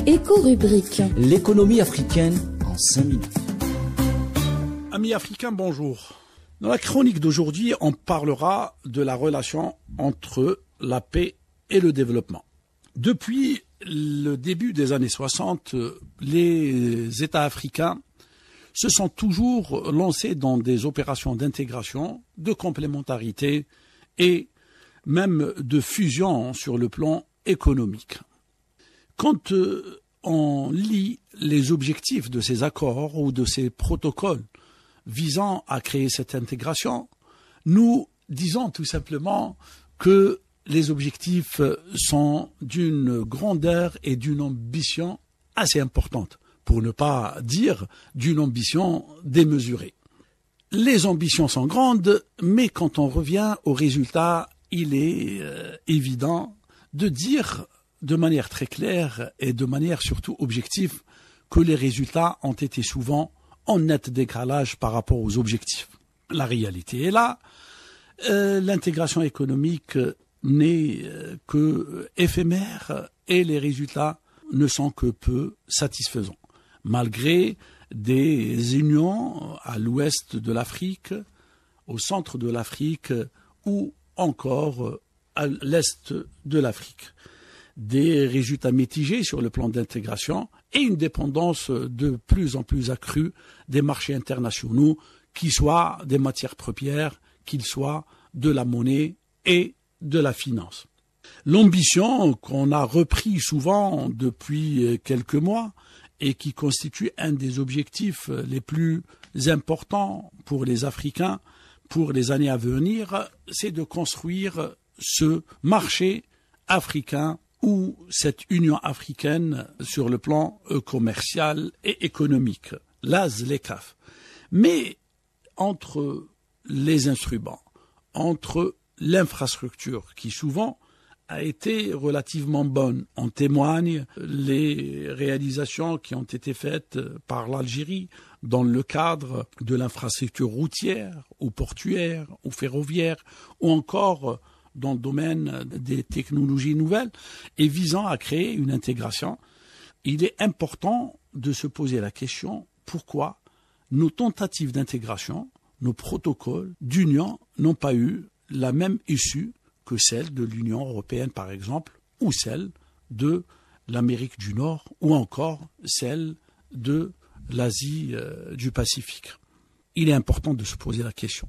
Éco-rubrique. L'économie africaine en 5 minutes. Amis africains, bonjour. Dans la chronique d'aujourd'hui, on parlera de la relation entre la paix et le développement. Depuis le début des années 60, les États africains se sont toujours lancés dans des opérations d'intégration, de complémentarité et même de fusion sur le plan économique. Quand on lit les objectifs de ces accords ou de ces protocoles visant à créer cette intégration, nous disons tout simplement que les objectifs sont d'une grandeur et d'une ambition assez importante, pour ne pas dire d'une ambition démesurée. Les ambitions sont grandes, mais quand on revient au résultat, il est évident de dire de manière très claire et de manière surtout objective que les résultats ont été souvent en net décalage par rapport aux objectifs. La réalité est là. L'intégration économique n'est que éphémère et les résultats ne sont que peu satisfaisants. Malgré des unions à l'ouest de l'Afrique, au centre de l'Afrique ou encore à l'est de l'Afrique. Des résultats mitigés sur le plan d'intégration et une dépendance de plus en plus accrue des marchés internationaux, qu'ils soient des matières premières, qu'ils soient de la monnaie et de la finance. L'ambition qu'on a repris souvent depuis quelques mois et qui constitue un des objectifs les plus importants pour les Africains pour les années à venir, c'est de construire ce marché africain ou cette Union africaine sur le plan commercial et économique, la ZLECAf. Mais entre les instruments, entre l'infrastructure qui souvent a été relativement bonne, en témoignent les réalisations qui ont été faites par l'Algérie dans le cadre de l'infrastructure routière ou portuaire ou ferroviaire ou encore dans le domaine des technologies nouvelles et visant à créer une intégration. Il est important de se poser la question pourquoi nos tentatives d'intégration, nos protocoles d'union n'ont pas eu la même issue que celle de l'Union européenne par exemple, ou celle de l'Amérique du Nord, ou encore celle de l'Asie du Pacifique. Il est important de se poser la question.